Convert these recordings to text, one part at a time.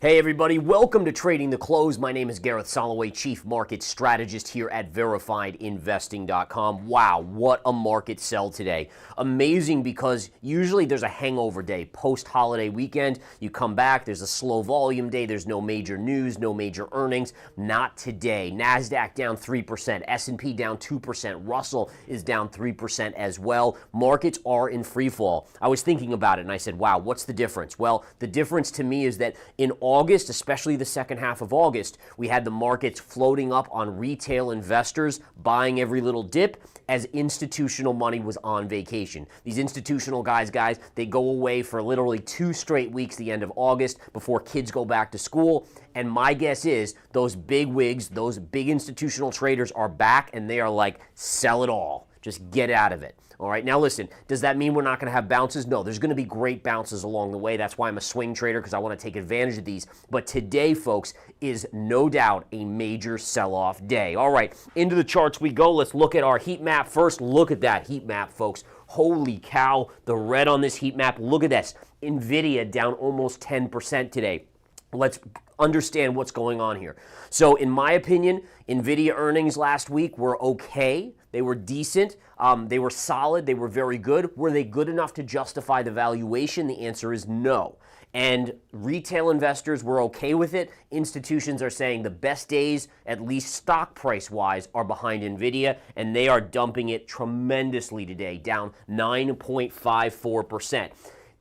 Hey everybody, welcome to Trading the Close. My name is Gareth Soloway, Chief Market Strategist here at VerifiedInvesting.com. Wow, what a market sell today. Amazing because usually there's a hangover day, post-holiday weekend. You come back, there's a slow volume day, there's no major news, no major earnings. Not today. NASDAQ down 3%, S&P down 2%, Russell is down 3% as well. Markets are in free fall. I was thinking about it and I said, wow, what's the difference? Well, the difference to me is that in August, especially the second half of August, we had the markets floating up on retail investors buying every little dip as institutional money was on vacation. These institutional guys, they go away for literally 2 straight weeks the end of August before kids go back to school. And my guess is those big wigs, those big institutional traders are back and they are like, sell it all. Just get out of it. All right, now listen, does that mean we're not going to have bounces? No, there's going to be great bounces along the way. That's why I'm a swing trader, because I want to take advantage of these. But today, folks, is no doubt a major sell-off day. All right, into the charts we go. Let's look at our heat map first. Look at that heat map, folks. Holy cow, the red on this heat map. Look at this. NVIDIA down almost 10% today. Let's understand what's going on here. So in my opinion, NVIDIA earnings last week were okay. They were decent. They were solid. They were very good. Were they good enough to justify the valuation? The answer is no. And retail investors were okay with it. Institutions are saying the best days, at least stock price-wise, are behind NVIDIA, and they are dumping it tremendously today, down 9.54%.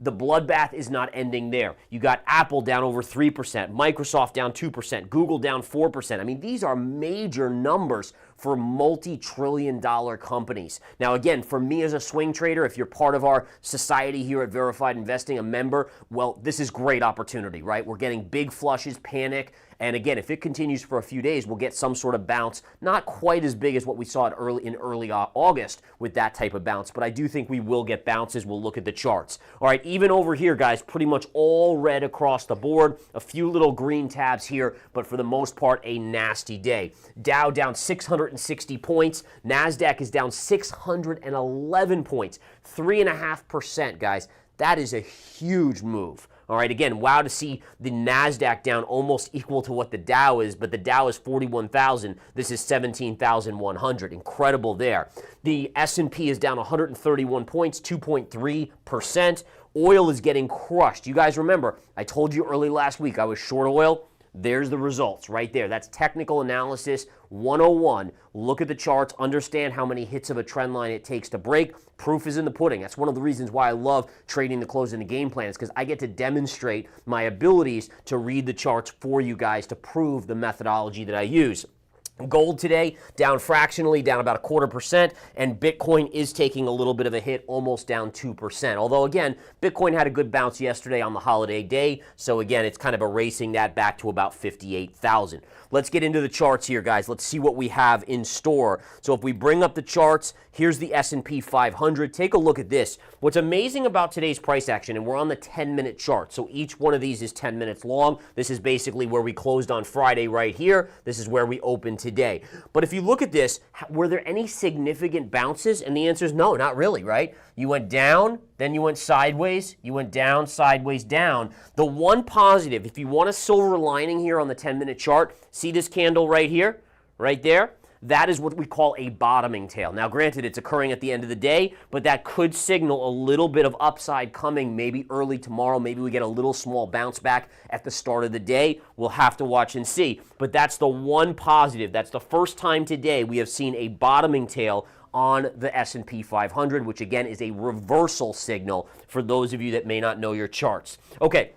The bloodbath is not ending there. You got Apple down over 3%, Microsoft down 2%, Google down 4%. I mean, these are major numbers for multi-trillion-dollar companies. Now, again, for me as a swing trader, if you're part of our society here at Verified Investing, a member, well, this is great opportunity, right? We're getting big flushes, panic, and again, if it continues for a few days, we'll get some sort of bounce, not quite as big as what we saw in early August with that type of bounce, but I do think we will get bounces. We'll look at the charts. All right, even over here, guys, pretty much all red across the board. A few little green tabs here, but for the most part, a nasty day. Dow down 660 points. NASDAQ is down 611 points. 3.5%, guys. That is a huge move. All right, again, wow to see the NASDAQ down almost equal to what the Dow is, but the Dow is 41,000. This is 17,100. Incredible there. The S&P is down 131 points, 2.3%. Oil is getting crushed. You guys remember, I told you early last week I was short oil. There's the results right there. That's Technical Analysis 101. Look at the charts, understand how many hits of a trend line it takes to break. Proof is in the pudding. That's one of the reasons why I love trading the close in the game plans, because I get to demonstrate my abilities to read the charts for you guys to prove the methodology that I use. Gold today down fractionally, down about 0.25%, and Bitcoin is taking a little bit of a hit, almost down 2%. Although, again, Bitcoin had a good bounce yesterday on the holiday day, so again, it's kind of erasing that back to about 58,000. Let's get into the charts here, guys. Let's see what we have in store. So if we bring up the charts, here's the S&P 500. Take a look at this. What's amazing about today's price action, and we're on the 10-minute chart, so each one of these is 10 minutes long. This is basically where we closed on Friday right here. This is where we opened today. But if you look at this, were there any significant bounces? And the answer is no, not really, right? You went down, then you went sideways, you went down, sideways, down. The one positive, if you want a silver lining here on the 10-minute chart, see this candle right here, right there? That is what we call a bottoming tail. Now, granted, it's occurring at the end of the day, but that could signal a little bit of upside coming maybe early tomorrow. Maybe we get a little small bounce back at the start of the day. We'll have to watch and see. But that's the one positive. That's the first time today we have seen a bottoming tail on the S&P 500, which again is a reversal signal for those of you that may not know your charts. Okay,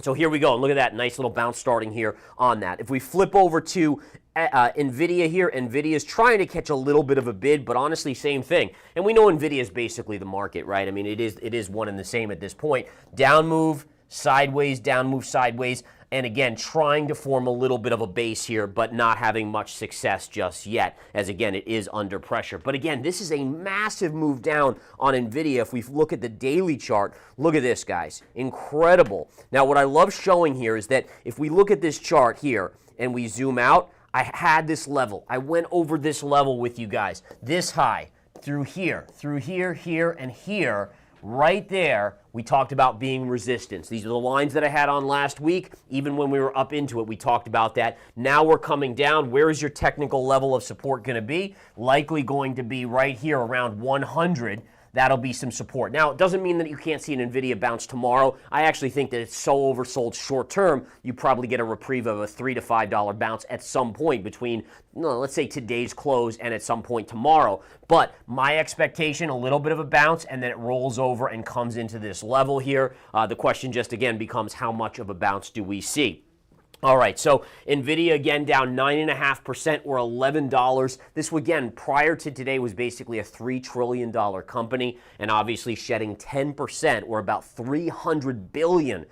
so here we go. And look at that nice little bounce starting here on that. If we flip over to NVIDIA here, NVIDIA is trying to catch a little bit of a bid, but honestly, same thing. And we know NVIDIA is basically the market, right? I mean, it is one and the same at this point. Down move, sideways, down move, sideways. And again, trying to form a little bit of a base here, but not having much success just yet, as again, it is under pressure. But again, this is a massive move down on NVIDIA. If we look at the daily chart, look at this, guys. Incredible. Now, what I love showing here is that if we look at this chart here and we zoom out, I had this level. I went over this level with you guys. This high, through here, here, and here. right there, we talked about being resistance. These are the lines that I had on last week. Even when we were up into it, we talked about that. Now we're coming down. Where is your technical level of support going to be? Likely going to be right here around 100. That'll be some support. Now, it doesn't mean that you can't see an NVIDIA bounce tomorrow. I actually think that it's so oversold short term, you probably get a reprieve of a $3 to $5 bounce at some point between, let's say, today's close and at some point tomorrow. But my expectation, a little bit of a bounce, and then it rolls over and comes into this level here. The question just, again, becomes how much of a bounce do we see? All right, so NVIDIA again down 9.5% or $11. This, again, prior to today was basically a $3 trillion company and obviously shedding 10% or about $300 billion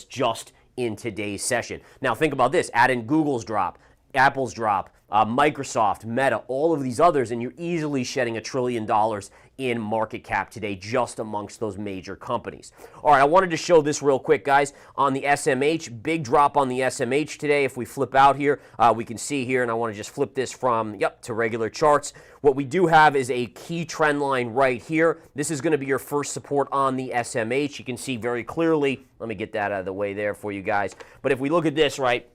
just in today's session. Now think about this, add in Google's drop, Apple's drop, Microsoft, Meta, all of these others, and you're easily shedding $1 trillion in market cap today just amongst those major companies. All right, I wanted to show this real quick, guys, on the SMH. Big drop on the SMH today. If we flip out here, we can see here, and I want to just flip this from, to regular charts. What we do have is a key trend line right here. This is going to be your first support on the SMH. You can see very clearly. Let me get that out of the way there for you guys. But if we look at this, right,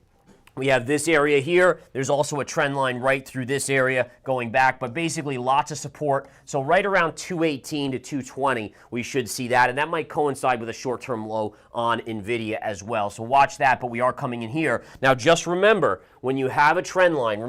we have this area here. There's also a trend line right through this area going back, but basically lots of support. So right around 218 to 220, we should see that, and that might coincide with a short-term low on NVIDIA as well. So watch that, but we are coming in here. Now just remember, when you have a trend line,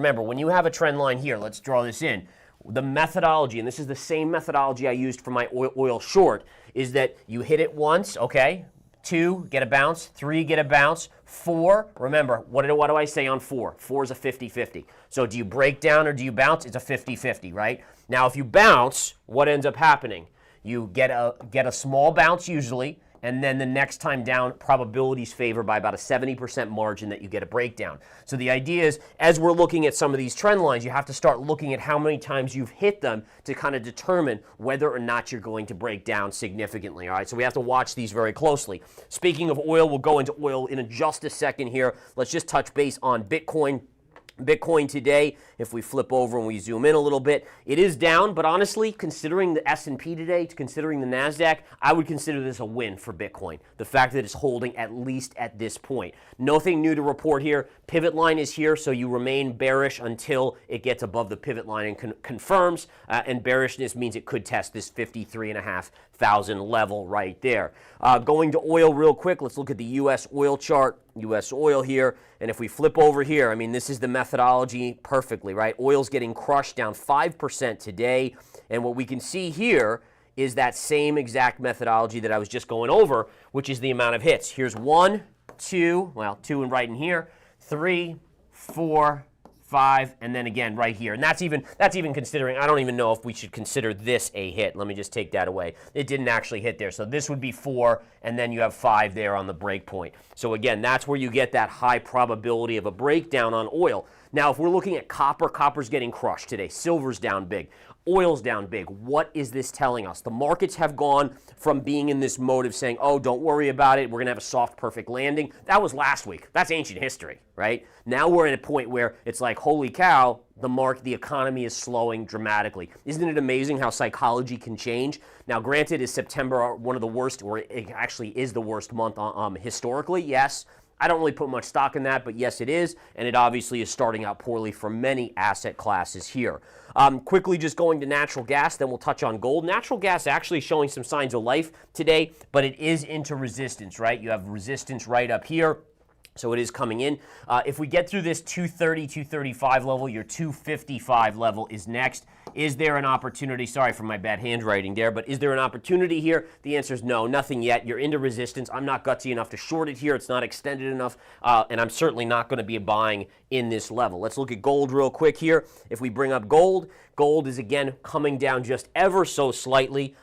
here, let's draw this in. The methodology, and this is the same methodology I used for my oil short, is that you hit it once, okay? 2, get a bounce. 3, get a bounce. 4, remember, what do I say on 4? 4 is a 50-50. So do you break down or do you bounce? It's a 50-50, right? Now, if you bounce, what ends up happening? You get a small bounce usually, and then the next time down, probabilities favor by about a 70% margin that you get a breakdown. So the idea is, as we're looking at some of these trend lines, you have to start looking at how many times you've hit them to kind of determine whether or not you're going to break down significantly, all right? So we have to watch these very closely. Speaking of oil, we'll go into oil in just a second here. Let's just touch base on Bitcoin. Bitcoin today, if we flip over and we zoom in a little bit, it is down, but honestly, considering the S&P today, considering the NASDAQ, I would consider this a win for Bitcoin. The fact that it's holding at least at this point. Nothing new to report here. Pivot line is here, so you remain bearish until it gets above the pivot line and confirms, and bearishness means it could test this 53,500 level right there. Going to oil real quick, let's look at the U.S. oil chart. U.S. oil here, and if we flip over here, I mean, this is the methodology perfectly, right? Oil's getting crushed down 5% today, and what we can see here is that same exact methodology that I was just going over, which is the amount of hits. Here's 1, 2, well, 2 and right in here, 3, 4, 5, and then again right here. And that's even considering, I don't even know if we should consider this a hit. Let me just take that away. It didn't actually hit there. So this would be 4, and then you have 5 there on the break point. So again, that's where you get that high probability of a breakdown on oil. Now, if we're looking at copper, copper's getting crushed today. Silver's down big. Oil's down big. What is this telling us? The markets have gone from being in this mode of saying, oh, don't worry about it, we're going to have a soft, perfect landing. That was last week. That's ancient history, right? Now we're at a point where it's like, holy cow, the economy is slowing dramatically. Isn't it amazing how psychology can change? Now, granted, is September one of the worst, or it actually is the worst month historically? Yes. I don't really put much stock in that, but yes, it is, and it obviously is starting out poorly for many asset classes here. Quickly just going to natural gas, then we'll touch on gold. Natural gas actually showing some signs of life today, but it is into resistance, right? You have resistance right up here. So it is coming in. If we get through this 230, 235 level, your 255 level is next. Is there an opportunity? Sorry for my bad handwriting there, but is there an opportunity here? The answer is no, nothing yet. You're into resistance. I'm not gutsy enough to short it here. It's not extended enough, and I'm certainly not going to be buying in this level. Let's look at gold real quick here. If we bring up gold, gold is again coming down just ever so slightly.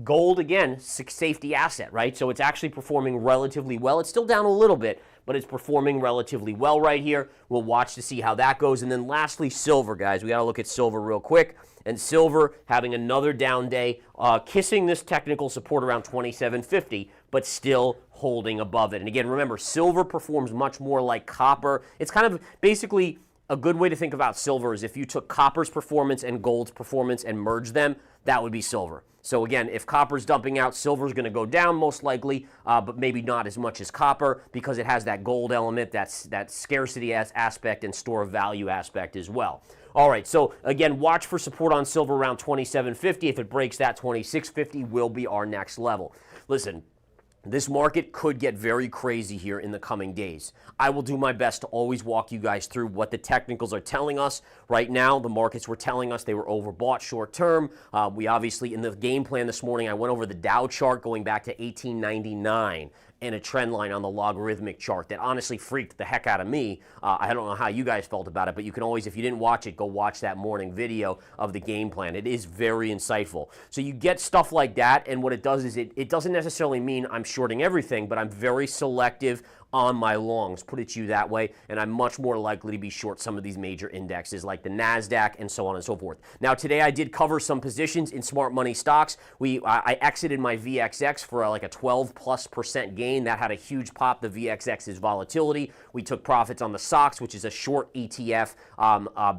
Gold, again, safety asset, right? So it's actually performing relatively well. It's still down a little bit, but it's performing relatively well right here. We'll watch to see how that goes. And then lastly, silver, guys. We got to look at silver real quick. And silver having another down day, kissing this technical support around 27.50, but still holding above it. And again, remember, silver performs much more like copper. It's kind of basically a good way to think about silver is if you took copper's performance and gold's performance and merged them, that would be silver. So again, if copper's dumping out, silver's going to go down most likely, but maybe not as much as copper because it has that gold element, that scarcity aspect and store of value aspect as well. All right, so again, watch for support on silver around 27.50. If it breaks that, 26.50 will be our next level. Listen, this market could get very crazy here in the coming days. I will do my best to always walk you guys through what the technicals are telling us. Right now, the markets were telling us they were overbought short term. We obviously, in the game plan this morning, I went over the Dow chart going back to 1899 and a trend line on the logarithmic chart that honestly freaked the heck out of me. I don't know how you guys felt about it, but you can always, if you didn't watch it, go watch that morning video of the game plan. It is very insightful. So you get stuff like that, and what it does is it doesn't necessarily mean I'm shorting everything, but I'm very selective on my longs, put it to you that way, and I'm much more likely to be short some of these major indexes like the NASDAQ and so on and so forth. Now today I did cover some positions in smart money stocks. I exited my VXX for like a 12+% gain. That had a huge pop, the VXX's volatility. We took profits on the SOX, which is a short ETF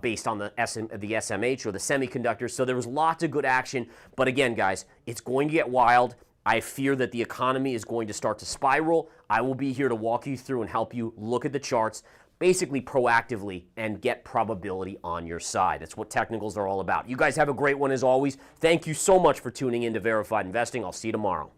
based on the SMH or the semiconductors. So there was lots of good action, but again guys, it's going to get wild. I fear that the economy is going to start to spiral. I will be here to walk you through and help you look at the charts basically proactively and get probability on your side. That's what technicals are all about. You guys have a great one as always. Thank you so much for tuning in to Verified Investing. I'll see you tomorrow.